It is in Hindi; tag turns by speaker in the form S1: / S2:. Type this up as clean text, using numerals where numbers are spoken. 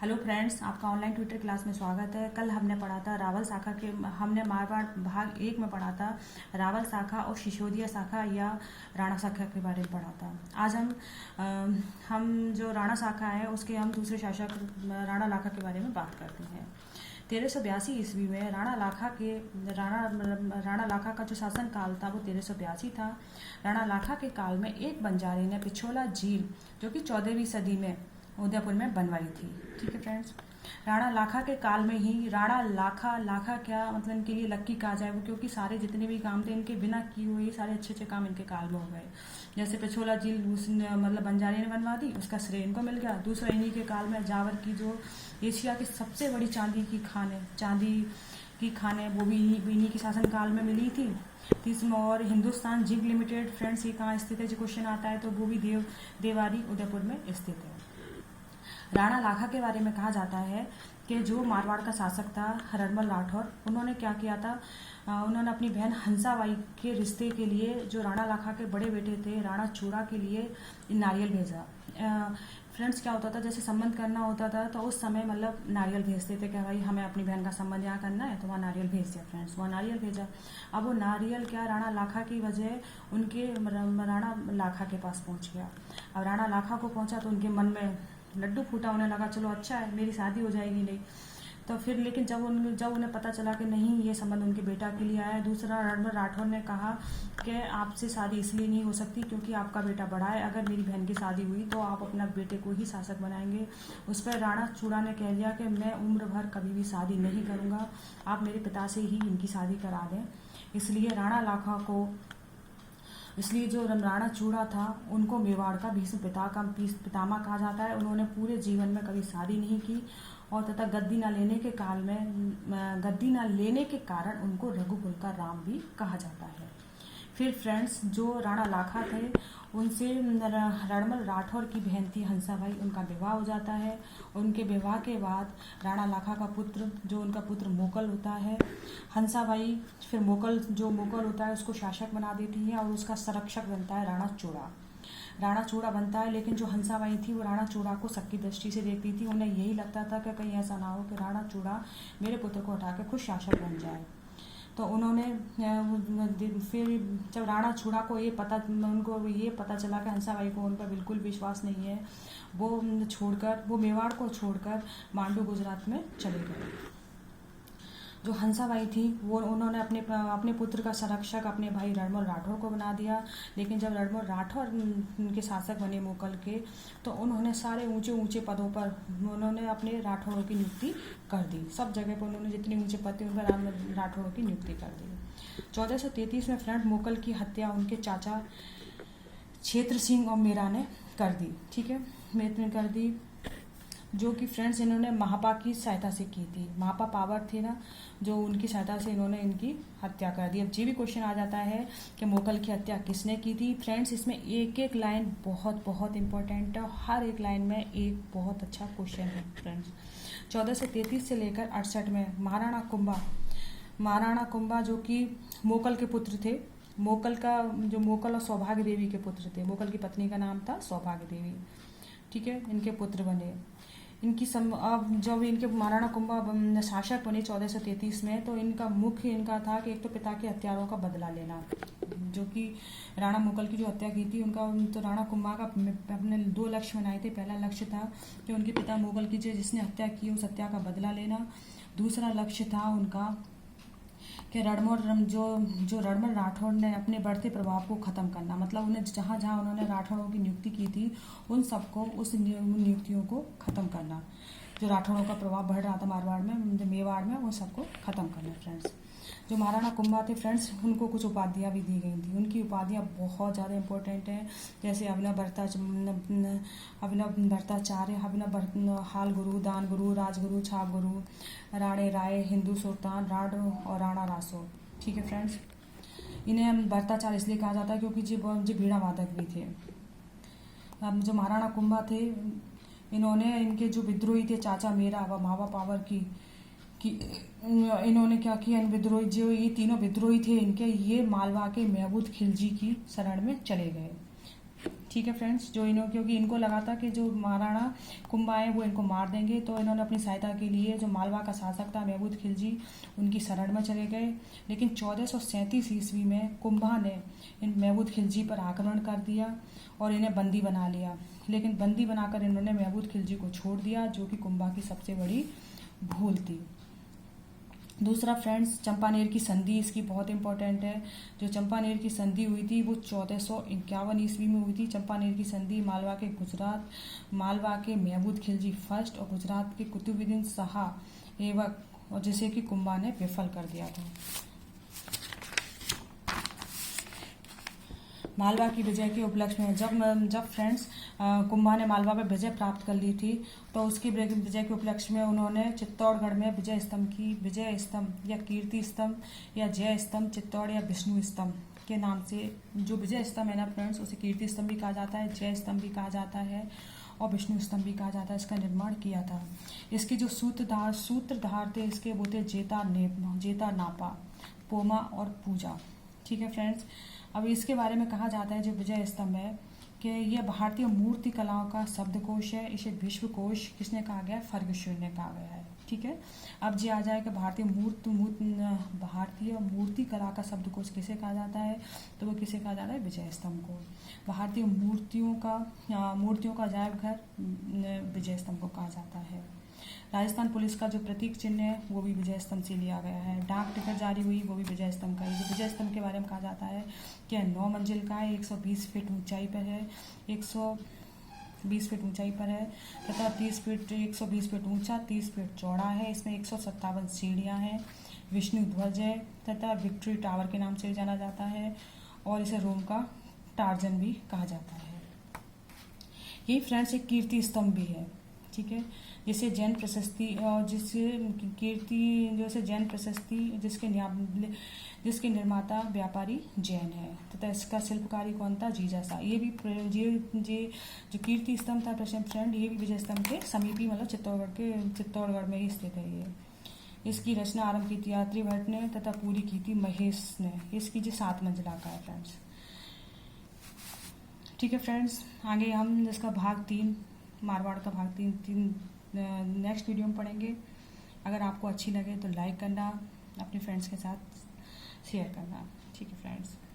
S1: हेलो फ्रेंड्स, आपका ऑनलाइन ट्विटर क्लास में स्वागत है। कल हमने पढ़ा था रावल शाखा के, हमने मारवाड़ भाग 1 में पढ़ा था रावल शाखा और शिशोदिया शाखा या राणा शाखा के बारे में पढ़ा था। आज हम जो राणा शाखा है उसके हम दूसरे शासक राणा लाखा के बारे में बात करते हैं। 1382 ईस्वी में राणा लाखा का जो शासन काल था वो 1382 था। राणा लाखा के काल में एक बंजारे ने पिछोला झील जो कि 14वीं सदी में उदयपुर में बनवाई थी। ठीक है फ्रेंड्स, राणा लाखा के काल में ही राणा लाखा क्या मतलब इनके लिए लक्की कहा जाए, वो क्योंकि सारे जितने भी काम थे इनके बिना किए हुए सारे अच्छे अच्छे काम इनके काल में हो गए। जैसे पिछोला झील मतलब बंजारे ने बनवा दी, उसका श्रेय इनको मिल गया। दूसरा, इन्हीं के काल में जावर की जो एशिया की सबसे बड़ी चांदी की खानें वो भी इन्हीं के शासन काल में मिली थी। तीसरा, और हिंदुस्तान जिंक लिमिटेड फ्रेंड्स ये कहाँ स्थित है, जो क्वेश्चन आता है तो वो भी देवारी उदयपुर में स्थित है। राणा लाखा के बारे में कहा जाता है कि जो मारवाड़ का शासक था हरनमल राठौर, उन्होंने क्या किया था, उन्होंने अपनी बहन हंसाबाई के रिश्ते के लिए जो राणा लाखा के बड़े बेटे थे राणा चूड़ा के लिए नारियल भेजा। फ्रेंड्स क्या होता था, जैसे संबंध करना होता था तो उस समय मतलब नारियल भेजते थे कि भाई हमें अपनी बहन का संबंध यहाँ करना है, तो वहाँ नारियल भेज दिया। फ्रेंड्स वहाँ नारियल भेजा। अब वो नारियल क्या राणा लाखा की वजह उनके राणा लाखा के पास पहुँच गया। अब राणा लाखा को पहुँचा तो उनके मन में लड्डू फूटा, उन्हें लगा चलो अच्छा है मेरी शादी हो जाएगी। नहीं तो फिर लेकिन जब उन्हें पता चला कि नहीं ये संबंध उनके बेटा के लिए आया है। दूसरा, रणबल राठौर ने कहा कि आपसे शादी इसलिए नहीं हो सकती क्योंकि आपका बेटा बड़ा है, अगर मेरी बहन की शादी हुई तो आप अपना बेटे को ही शासक बनाएंगे। उस पर राणा चूड़ा ने कह दिया कि मैं उम्र भर कभी भी शादी नहीं करूँगा, आप मेरे पिता से ही इनकी शादी करा दें। इसलिए जो राणा चूड़ा था उनको मेवाड़ का भीष्म पितामह कहा जाता है। उन्होंने पूरे जीवन में कभी शादी नहीं की और तथा गद्दी न लेने के कारण उनको रघुकुल का राम भी कहा जाता है। फिर फ्रेंड्स, जो राणा लाखा थे उनसे रणमल राठौर की बहन थी हंसाबाई, उनका विवाह हो जाता है। उनके विवाह के बाद राणा लाखा का उनका पुत्र मोकल होता है। हंसाबाई फिर मोकल होता है उसको शासक बना देती है और उसका संरक्षक बनता है राणा चूड़ा बनता है। लेकिन जो हंसाबाई थी वो राणा चूड़ा को शक की दृष्टि से देखती थी। उन्हें यही लगता था कि कहीं ऐसा ना हो कि राणा चूड़ा मेरे पुत्र को हटा के खुद शासक बन जाए। तो उन्होंने फिर जब राणा चूड़ा को उनको ये पता चला कि हंसाबाई को उन पर बिल्कुल विश्वास नहीं है, वो मेवाड़ को छोड़कर मांडू गुजरात में चले गए। जो हंसाबाई थी वो उन्होंने अपने पुत्र का संरक्षक अपने भाई रणमल राठौर को बना दिया। लेकिन जब रणमल राठौर के शासक बने मोकल के, तो उन्होंने सारे ऊंचे ऊंचे पदों पर उन्होंने अपने राठौरों की नियुक्ति कर दी। सब जगह पर उन्होंने जितने ऊंचे पद थे उन पर राठौरों की नियुक्ति कर दी। 1433 में फ्रेंड मोकल की हत्या उनके चाचा क्षेत्र सिंह और मीरा ने कर दी। ठीक है, ने कर दी, जो कि फ्रेंड्स इन्होंने महापा की सहायता से की थी। महापा पावर थे ना, जो उनकी सहायता से इन्होंने इनकी हत्या कर दी। अब ये भी क्वेश्चन आ जाता है कि मोकल की हत्या किसने की थी। फ्रेंड्स इसमें एक एक लाइन बहुत बहुत इंपॉर्टेंट है, हर एक लाइन में एक बहुत अच्छा क्वेश्चन है। फ्रेंड्स 1433 से लेकर 68 में महाराणा कुंभा जो कि मोकल के पुत्र थे, मोकल और सौभाग्य देवी के पुत्र थे। मोकल की पत्नी का नाम था सौभाग्य देवी। ठीक है, इनके पुत्र बने। अब जब इनके महाराणा कुंभा शासक बने 1433 में, तो इनका था कि एक तो पिता के हत्यारों का बदला लेना, जो कि राणा मोकल की जो हत्या की थी उनका, तो राणा कुंभा का अपने 2 लक्ष्य बनाए थे। पहला लक्ष्य था कि उनके पिता मोगल की जिसने हत्या की उस हत्या का बदला लेना। दूसरा लक्ष्य था उनका कि रणमल राठौर ने अपने बढ़ते प्रभाव को खत्म करना, मतलब उन्हें जहाँ जहाँ उन्होंने राठौरों की नियुक्ति की थी उन नियुक्तियों को खत्म करना। जो राठौरों का प्रभाव बढ़ रहा था मेवाड़ में वो सबको खत्म करना। फ्रेंड्स जो महाराणा कुंभा थे फ्रेंड्स, उनको कुछ उपाधियाँ भी दी गई थी। उनकी उपाधियाँ बहुत ज़्यादा इंपॉर्टेंट हैं, जैसे अभिनव भट्टाचार्य, हाल गुरु, दान गुरु, राजगुरु, छाप गुरु, राणे राय, हिंदू सुल्तान राड और राणा रासो। ठीक है फ्रेंड्स, इन्हें भट्टाचार्य इसलिए कहा जाता है क्योंकि जी बीड़ा वादक भी थे। अब जो महाराणा कुंभा थे, इन्होंने इनके जो विद्रोही थे चाचा मेरा व मावा पावर की इन्होंने क्या किया, इन विद्रोही जो ये तीनों विद्रोही थे इनके, ये मालवा के महमूद खिलजी की शरण में चले गए। ठीक है फ्रेंड्स, जो क्योंकि इनको लगा था कि जो महाराणा कुंभा है वो इनको मार देंगे, तो इन्होंने अपनी सहायता के लिए जो मालवा का शासक था महमूद खिलजी उनकी शरण में चले गए। लेकिन 1437 ईस्वी में कुंभा ने इन महमूद खिलजी पर आक्रमण कर दिया और इन्हें बंदी बना लिया। लेकिन बंदी बनाकर इन्होंने महमूद खिलजी को छोड़ दिया, जो कि कुंभा की सबसे बड़ी भूल थी। दूसरा फ्रेंड्स, चंपानेर की संधि इसकी बहुत इंपॉर्टेंट है। जो चंपानेर की संधि हुई थी वो 1451 ईस्वी में हुई थी। चंपानेर की संधि मालवा के महमूद खिलजी फर्स्ट और गुजरात के कुतुबुद्दीन शाह एवक और जिसे कि कुंभा ने विफल कर दिया था। मालवा की विजय के उपलक्ष्य में जब फ्रेंड्स कुंभा ने मालवा पर विजय प्राप्त कर ली थी, तो उसकी विजय के उपलक्ष्य में उन्होंने चित्तौड़गढ़ में विजय स्तंभ या कीर्ति स्तंभ या जय स्तंभ चित्तौड़ या विष्णु स्तंभ के नाम से, जो विजय स्तंभ है ना फ्रेंड्स, उसे कीर्ति स्तंभ भी कहा जाता है, जय स्तंभ भी कहा जाता है और विष्णु स्तंभ भी कहा जाता है। इसका निर्माण किया था। इसके जो सूत्रधार थे इसके वो थे जेता नापा, पोमा और पूजा। ठीक है फ्रेंड्स, अब इसके बारे में कहा जाता है जो विजय स्तंभ है कि यह भारतीय मूर्ति कलाओं का शब्दकोश है। इसे विश्वकोश किसने कहा गया? फर्ग्यूसन ने कहा गया है। ठीक है, अब जी आ जाए कि भारतीय मूर्ति कला का शब्दकोश किसे कहा जाता है, तो वो किसे कहा जाता है? विजय स्तंभ को। भारतीय मूर्तियों का अजायब घर विजय स्तंभ को कहा जाता है। राजस्थान पुलिस का जो प्रतीक चिन्ह है वो भी विजय स्तंभ से लिया गया है। डाक टिकट जारी हुई वो भी विजय स्तंभ का है। जो विजय स्तंभ के बारे में कहा जाता है कि 9 मंजिल का है, 120 फीट ऊंचाई पर है, 120 फीट ऊंचाई पर है तथा 120 फीट ऊंचा, 30 फीट चौड़ा है। इसमें 157 सीढ़ियाँ हैं। विष्णु ध्वज है तथा विक्ट्री टावर के नाम से जाना जाता है और इसे रोम का टार्जन भी कहा जाता है। यही फ्रेंड्स एक कीर्ति स्तंभ भी है। ठीक है, जिसे जैन प्रशस्ति और जिसके निर्माता व्यापारी जैन है तथा इसका शिल्पकारी कौन था? जीजा शाह। ये जो कीर्ति स्तंभ था फ्रेंड, ये भी विजय स्तंभ के समीप ही, मतलब चित्तौड़गढ़ में ही स्थित है। ये इसकी रचना आरंभ की थी यात्री भट्ट ने तथा पूरी की थी महेश ने। इसकी जो 7 मंजिला का है फ्रेंड्स। ठीक है फ्रेंड्स, आगे हम इसका भाग 3 मारवाड़ का भाग 3 नेक्स्ट वीडियो में पढ़ेंगे। अगर आपको अच्छी लगे तो लाइक करना, अपने फ्रेंड्स के साथ शेयर करना। ठीक है फ्रेंड्स।